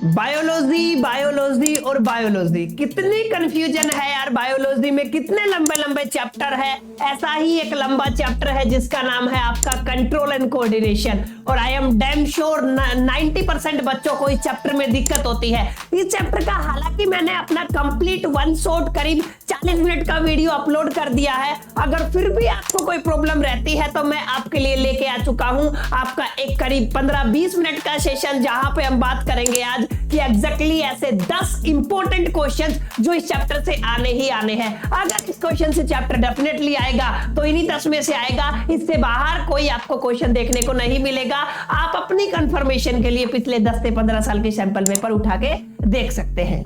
Biology biology और biology, कितनी confusion है यार। बायोलॉजी में कितने लंबे लंबे चैप्टर है। ऐसा ही एक लंबा चैप्टर है जिसका नाम है आपका कंट्रोल एंड कोऑर्डिनेशन। और आई एम डैम श्योर 90% बच्चों को इस चैप्टर में दिक्कत होती है। इस चैप्टर का हालांकि मैंने अपना कंप्लीट वन शॉट करीब 40 मिनट का वीडियो अपलोड कर दिया है। अगर फिर भी आपको कोई प्रॉब्लम रहती है तो मैं आपके लिए लेके आ चुका हूं आपका एक करीब 15-20 मिनट का सेशन, जहां पे हम बात करेंगे आज कि एग्जैक्टली ऐसे 10 इंपॉर्टेंट क्वेश्चंस जो इस चैप्टर से आने ही आने हैं। अगर इस क्वेश्चन से चैप्टर डेफिनेटली आएगा तो इन्हीं 10 में से आएगा, इससे बाहर कोई आपको क्वेश्चन देखने को नहीं मिलेगा। आप अपनी कंफर्मेशन के लिए पिछले 10 से 15 साल के सैंपल पेपर उठा के देख सकते हैं।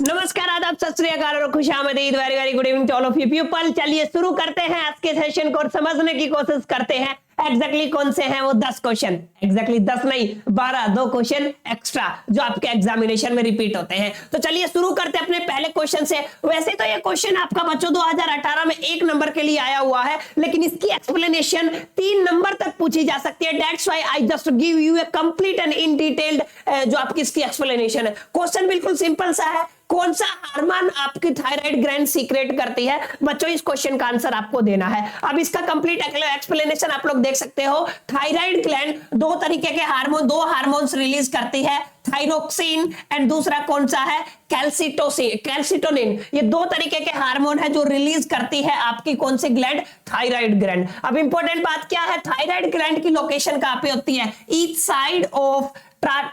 नमस्कार, आदाब, सत श्री अकाल और खुशामदीद। Very very good evening to all of you people. चलिए शुरू करते हैं आज के सेशन को और समझने की कोशिश करते हैं एग्जैक्टली कौन से हैं वो 10 क्वेश्चन। एग्जैक्टली 10 नहीं, 12, 2 क्वेश्चन एक्स्ट्रा जो आपके एग्जामिनेशन में रिपीट होते हैं। तो चलिए शुरू करते हैं अपने पहले क्वेश्चन से। वैसे तो ये क्वेश्चन आपका बच्चों 2018 में 1 नंबर के लिए आया हुआ है, लेकिन इसकी एक्सप्लेनेशन 3 नंबर तक पूछी जा सकती है। That's why I just give U A complete and in detailed जो आपकी इसकी एक्सप्लेनेशन है। क्वेश्चन बिल्कुल सिंपल सा है, कौन सा हार्मोन आपकी थायराइड ग्लैंड सीक्रेट करती है। बच्चों इस क्वेश्चन का आंसर आपको देना है। अब इसका कंप्लीट एक्सप्लेनेशन आप लोग देख सकते हो। थायराइड ग्लैंड 2 तरीके के हार्मोन, 2 हार्मोन्स रिलीज करती है, थायरोक्सिन एंड दूसरा कौन सा है, कैल्सिटोनिन। ये 2 तरीके के हार्मोन है जो रिलीज करती है आपकी कौन सी ग्लैंड, थायराइड ग्लैंड। अब इंपॉर्टेंट बात क्या है, थायराइड ग्लैंड की लोकेशन कहां पे होती है, each side of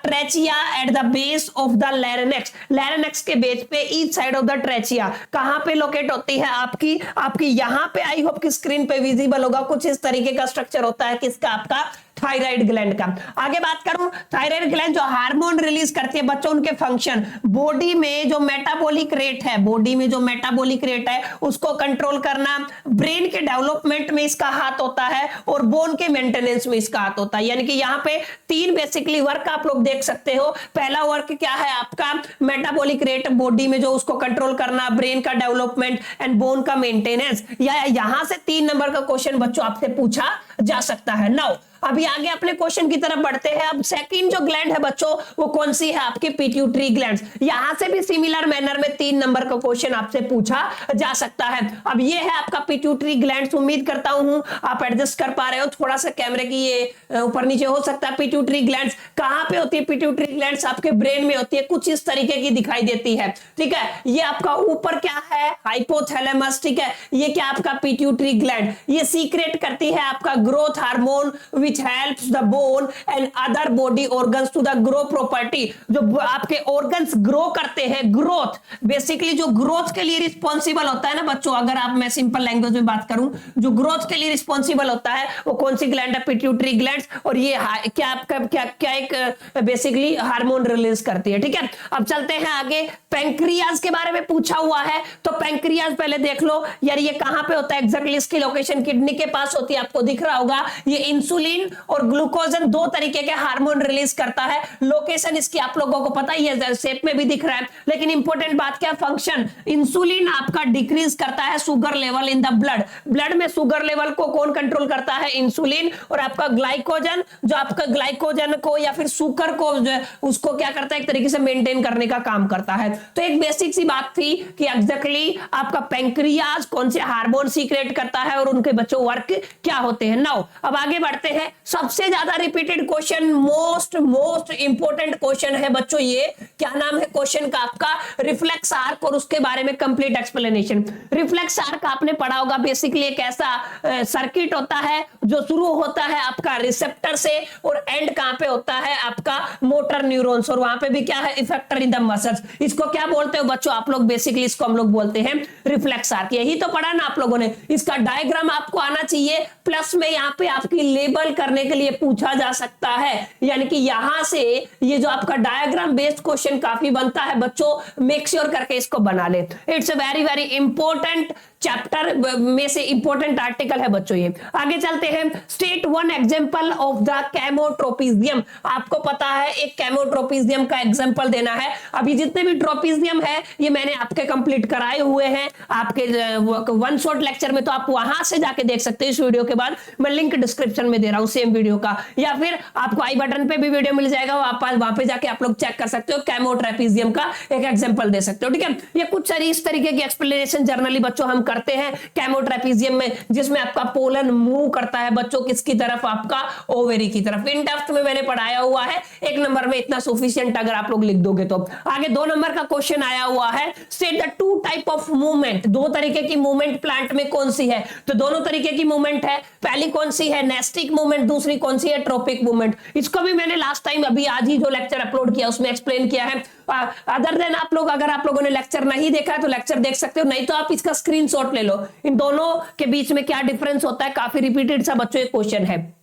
trachea at the base of the larynx के बेस पे, each side of the trachea कहां पे लोकेट होती है आपकी यहां पे। आई होप कि स्क्रीन पे विजिबल होगा। कुछ इस तरीके का स्ट्रक्चर होता है किसका, आपका थायराइड ग्लैंड का। आगे बात करूं, थायराइड ग्लैंड जो हार्मोन रिलीज करती है बच्चों, उनके फंक्शन, बॉडी में जो मेटाबॉलिक रेट है उसको कंट्रोल करना, ब्रेन के डेवलपमेंट में इसका हाथ होता है और बोन के मेंटेनेंस में इसका हाथ होता है। यानी कि यहाँ पे 3 बेसिकली वर्क आप लोग देख सकते हो। पहला वर्क क्या है आपका, मेटाबॉलिक रेट बॉडी में जो उसको कंट्रोल करना, ब्रेन का डेवलपमेंट एंड बोन का मेंटेनेंस। यहां से 3 नंबर का क्वेश्चन बच्चों आपसे पूछा जा सकता है। नाउ अभी आगे अपने क्वेश्चन की तरफ बढ़ते हैं। अब सेकंड जो ग्लैंड है बच्चों वो कौन सी है, आपकी पिट्यूटरी ग्लैंड। यहां से भी सिमिलर मैनर में 3 नंबर का क्वेश्चन आपसे पूछा जा सकता है। अब ये है आपका पिट्यूटरी ग्लैंड। उम्मीद करता हूं आप एडजस्ट कर पा रहे हो, थोड़ा सा कैमरे की ये ऊपर नीचे हो सकता है। पिट्यूटरी ग्लैंड कहां पे होती है, पिट्यूटरी ग्लैंड आपके ब्रेन में होती है, कुछ इस तरीके की दिखाई देती है। ठीक है, ये आपका ऊपर क्या है, हाइपोथैलेमस। ठीक है, ये क्या आपका पिट्यूटरी ग्लैंड, ये सीक्रेट करती है आपका growth hormone which helps the bone and other body organs to the grow property। जो आपके organs ग्रो करते हैं, ग्रोथ बेसिकली जो ग्रोथ के लिए रिस्पॉन्सिबल होता है ना बच्चों, अगर आप मैं सिंपल लैंग्वेज में बात करूं, जो ग्रोथ के लिए रिस्पॉन्सिबल होता है वो कौन सी ग्लैंड है, पिट्यूटरी ग्लैंड। और ये क्या आपका क्या एक बेसिकली हार्मोन रिलीज करती है। ठीक है, अब चलते हैं आगे। पैंक्रियाज के बारे में पूछा हुआ है, तो पैंक्रियाज पहले देख लो यार, ये कहां पे होता है एग्जैक्टली, इसकी लोकेशन किडनी के पास होती है, आपको दिख रहा होगा। ये इंसुलिन और ग्लूकोजन 2 तरीके के हार्मोन रिलीज करता है। लोकेशन इसकी आप लोगों को पता ही है, शेप में भी दिख रहा है। लेकिन इंपॉर्टेंट बात क्या, फंक्शन, इंसुलिन आपका डिक्रीज करता है sugar level in the blood में शुगर लेवल को कौन कंट्रोल करता है, इंसुलिन। और आपका ग्लाइकोजन जो आपका ग्लाइकोजन को या फिर शुगर को उसको क्या करता है, एक तरीके से मेंटेन करने का काम करता है। तो एक बेसिक सी बात थी कि एग्जैक्टली आपका पैंक्रियाज कौन से हार्मोन सीक्रेट करता है और उनके बच्चों वर्क क्या होते हैं। नाउ अब आगे बढ़ते हैं। सबसे ज्यादा repeated question, most important question है बच्चों, ये क्या नाम है क्वेश्चन का, आपका रिफ्लेक्स आर्क और उसके बारे में कंप्लीट एक्सप्लेनेशन। रिफ्लेक्स आर्क आपने पढ़ा होगा, बेसिकली एक ऐसा सर्किट होता है जो शुरू होता है आपका रिसेप्टर से और एंड कहां पे होता है आपका मोटर न्यूरॉन्स, और वहां पे भी क्या है, इफेक्टर इन द मसल्स। इसको क्या बोलते हो बच्चों आप लोग, बेसिकली इसको हम लोग बोलते हैं रिफ्लेक्स आर्क। यही तो पढ़ा ना आप लोगों ने। इसका डायग्राम आपको आना चाहिए, प्लस में यहाँ पे आपकी लेबल करने के लिए पूछा जा सकता है। यानी कि यहां से ये जो आपका डायग्राम बेस्ड क्वेश्चन काफी बनता है बच्चों, मेक श्योर करके इसको बना ले। It's a very very important chapter में से इंपॉर्टेंट आर्टिकल है बच्चों ये। आगे चलते हैं। State 1 example of the chemotropism. आपको पता है एक कैमोट्रोपिजियम का एग्जांपल देना है। अभी जितने भी ट्रोपिजियम है ये मैंने आपके कंप्लीट कराए हुए हैं आपके वन शॉट लेक्चर में, तो आप वहां से जाके देख सकते हैं इस वीडियो के बाद। मैं लिंक डिस्क्रिप्शन में दे रहा हूं सेम वीडियो का, या फिर आपको आई बटन पे भी वीडियो मिल जाएगा, आप वहां पे जाके आप लोग चेक कर सकते हो। कैमोट्रेपीजियम का एक एग्जांपल दे सकते हो, ठीक है। ये कुछ सारी इस तरीके की एक्सप्लेनेशन जर्नली बच्चों हम करते हैं कैमोट्रेपीजियम में, जिसमें आपका पोलन मूव करता है बच्चों किसकी तरफ, आपका ओवेरी की तरफ। इन डेप्थ में मैंने पढ़ाया हुआ है, एक नंबर में इतना सफिशिएंट अगर आप लोग लिख दोगे तो। आगे 2 नंबर का क्वेश्चन आया हुआ है, state the 2 type of movement, 2 तरीके की मूवमेंट प्लांट में कौन सी है। तो दोनों तरीके की मूवमेंट है, पहली कौन सी है नेस्टिक मूवमेंट, दूसरी कौन सी है ट्रोपिक मूवमेंट। इसको भी मैंने लास्ट टाइम अभी आज ही जो लेक्चर अपलोड किया उसमें एक्सप्लेन किया है। अदर देन आप लोग, अगर आप लोगों ने लेक्चर नहीं देखा है तो लेक्चर देख सकते हो, नहीं तो आप इसका स्क्रीनशॉट ले लो। इन दोनों के बीच में क्या डिफरेंस होता है, काफी रिपीटेड सा बच्चों एक क्वेश्चन है।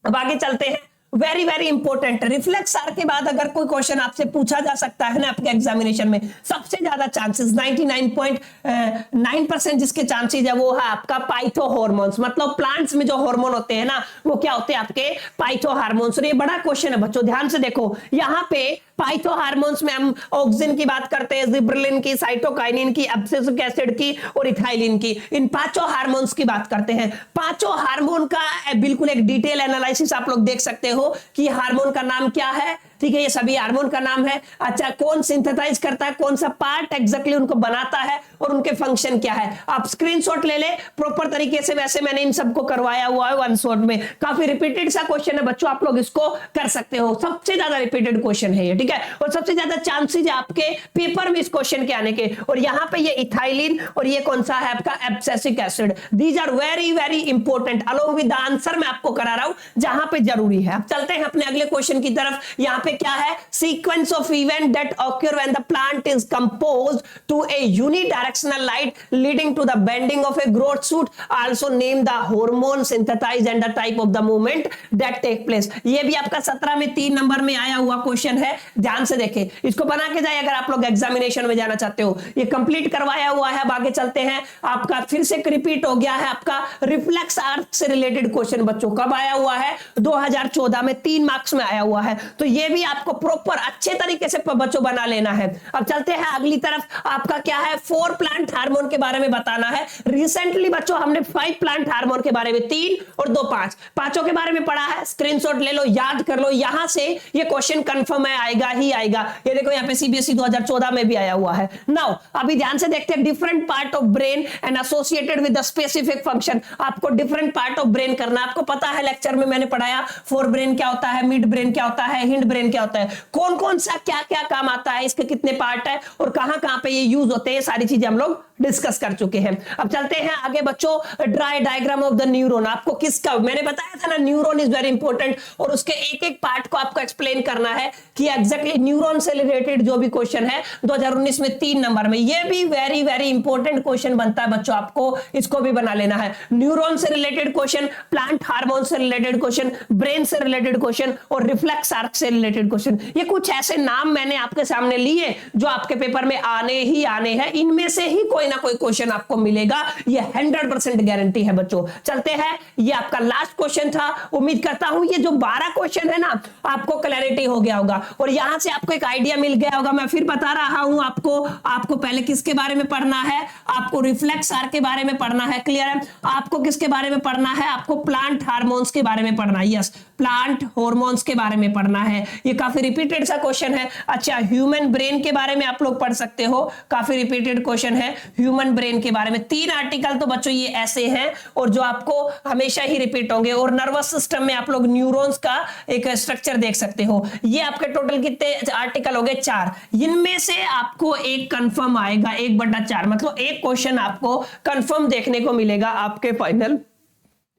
अब आगे चलते हैं, very very important. Reflex are के बाद अगर कोई क्वेश्चन आपसे पूछा जा सकता है ना आपके एग्जामिनेशन में, सबसे ज्यादा चांसेस 99.9% जिसके चांसेस है वो है आपका पाइथो हार्मोन्स। मतलब प्लांट्स में जो हार्मोन होते हैं ना वो क्या होते हैं, आपके पाइथो हार्मोन्स। और ये बड़ा क्वेश्चन है बच्चों, ध्यान से देखो। यहाँ पे पाइथो हार्मोन्स में हम ऑक्सिन की बात करते हैं, जिब्रेलिन की, साइटोकाइनिन की, एब्सिसिक एसिड की और इथाइलिन की। इन 5 हार्मोन्स की बात करते हैं। 5 हार्मोन का बिल्कुल एक डिटेल एनालिसिस आप लोग देख सकते हो कि हार्मोन का नाम क्या है, ठीक है। ये सभी हार्मोन का नाम है। अच्छा, कौन सिंथेसाइज करता है, कौन सा पार्ट एग्जैक्टली उनको बनाता है और उनके फंक्शन क्या है। आप स्क्रीनशॉट ले ले प्रॉपर तरीके से, वैसे मैंने इन सबको करवाया हुआ है वन शॉट में। काफी रिपीटेड सा क्वेश्चन है बच्चों, आप लोग इसको कर सकते हो। सबसे ज्यादा रिपीटेड क्वेश्चन है ये, ठीक है। और सबसे ज्यादा चांसेस है आपके पेपर में इस क्वेश्चन के आने के। और यहाँ पे ये इथाइलिन और ये कौन सा है आपका abscisic acid. These are very very important along with the answer मैं आपको करा रहा हूं जहां पे जरूरी है। अब चलते हैं अपने अगले क्वेश्चन की तरफ। यहाँ पे क्या है, sequence of event that occur when the plant is composed to a unidirectional light leading to the bending of a growth shoot, also name the hormone synthesized and the type of the movement that take place. ये भी आपका 17 में 3 number में आया हुआ question है, ध्यान से देखें, इसको बना के जाए अगर आप लोग एग्जामिनेशन में जाना चाहते हो। ये कंप्लीट करवाया हुआ है। अब आगे चलते हैं, आपका फिर से रिपीट हो गया है आपका रिफ्लेक्स आर्क से रिलेटेड क्वेश्चन बच्चों। कब आया हुआ है, 2014 में 3 मार्क्स में आया हुआ है। तो ये भी आपको प्रॉपर अच्छे तरीके से बच्चों बना लेना है। अब चलते हैं अगली तरफ, आपका क्या है, 4 प्लांट हार्मोन के बारे में बताना है। रिसेंटली बच्चों हमने 5 प्लांट हार्मोन के बारे में, 3 और 2 5, पांचों के बारे में पढ़ा है। स्क्रीनशॉट ले लो, याद कर लो, यहां से ये क्वेश्चन कंफर्म है, आएगा ही आएगा। ये देखो यहाँ पे सीबीएसई 2014 में भी आया हुआ है। नाउ अभी ध्यान से देखते हैं, different part of brain and associated with the specific function. आपको डिफरेंट पार्ट ऑफ ब्रेन करना, आपको पता है लेक्चर में मैंने पढ़ाया फोर ब्रेन क्या होता है, मिड ब्रेन क्या होता है, हिंड ब्रेन क्या होता है, कौन कौन सा क्या क्या काम आता है, इसके कितने पार्ट है और कहां कहां पे ये यूज होते हैं, सारी चीजें हम लोग डिस्कस कर चुके हैं। अब चलते हैं आगे बच्चों, dry diagram of the neuron. आपको किसका, मैंने बताया था ना न्यूरॉन इज वेरी इंपॉर्टेंट, और उसके एक एक पार्ट को आपको एक्सप्लेन करना है कि एग्जैक्टली न्यूरॉन से रिलेटेड जो भी क्वेश्चन है 2019 में 3 नंबर में, ये भी वेरी वेरी इंपॉर्टेंट क्वेश्चन बनता है बच्चों, आपको इसको भी बना लेना है। न्यूरॉन से रिलेटेड क्वेश्चन, प्लांट हार्मोन से रिलेटेड क्वेश्चन, ब्रेन से रिलेटेड क्वेश्चन और रिफ्लेक्स आर्क से रिलेटेड क्वेश्चन। ये कुछ ऐसे नाम मैंने आपके सामने लिए जो आपके पेपर में आने ही आने हैं, इनमें से ही कोई ना कोई क्वेश्चन आपको मिलेगा, ये 100% गारंटी है बच्चों। चलते हैं, ये आपका लास्ट क्वेश्चन था। उम्मीद करता हूं ये जो 12 क्वेश्चन है ना आपको क्लैरिटी हो गया होगा और यहां से आपको एक आइडिया मिल गया होगा। मैं फिर बता रहा हूं आपको पहले किसके बारे में पढ़ना है, आपको रिफ्लेक्स आर्क के बारे में पढ़ना है, क्लियर है। आपको किसके बारे में पढ़ना है, आपको प्लांट हार्मोन्स के बारे में पढ़ना है, यस प्लांट हार्मोन्स के बारे में पढ़ना है। ये काफी रिपीटेड सा क्वेश्चन है। अच्छा, ह्यूमन ब्रेन के बारे में आप लोग पढ़ सकते हो, काफी रिपीटेड क्वेश्चन है ह्यूमन ब्रेन के बारे में। 3 आर्टिकल तो बच्चों ये ऐसे हैं और जो आपको हमेशा ही रिपीट होंगे। और नर्वस सिस्टम में आप लोग न्यूरॉन्स का एक स्ट्रक्चर देख सकते हो। ये आपके टोटल कितने आर्टिकल हो गए, 4। इनमें से आपको एक कंफर्म आएगा, 1/4, मतलब एक क्वेश्चन आपको कंफर्म देखने को मिलेगा आपके फाइनल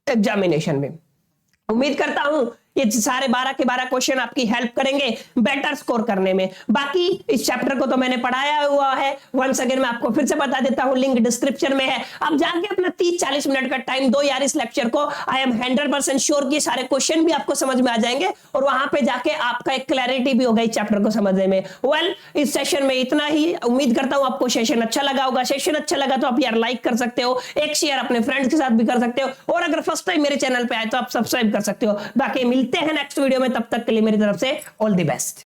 एग्जामिनेशन में। उम्मीद करता हूं ये सारे 12 के 12 क्वेश्चन आपकी हेल्प करेंगे बेटर स्कोर करने में। बाकी इस चैप्टर को तो मैंने पढ़ाया हुआ है, वंस अगेन मैं आपको फिर से बता देता हूं, लिंक डिस्क्रिप्शन में है। अब जाके अपना 30-40 मिनट का टाइम दो यार इस लेक्चर को। आई एम 100% श्योर कि सारे क्वेश्चन भी आपको समझ में आ जाएंगे और वहां पे जाके आपका एक क्लैरिटी भी होगा इस चैप्टर को समझने में। वेल, इस सेशन में इतना ही। उम्मीद करता हूं आपको सेशन अच्छा लगा होगा। सेशन अच्छा लगा तो आप यार लाइक कर सकते हो, एक शेयर अपने फ्रेंड्स के साथ भी कर सकते हो, और अगर फर्स्ट टाइम मेरे चैनल पे आए तो आप सब्सक्राइब कर सकते हो। बाकी मिलते हैं नेक्स्ट वीडियो में, तब तक के लिए मेरी तरफ से ऑल द बेस्ट।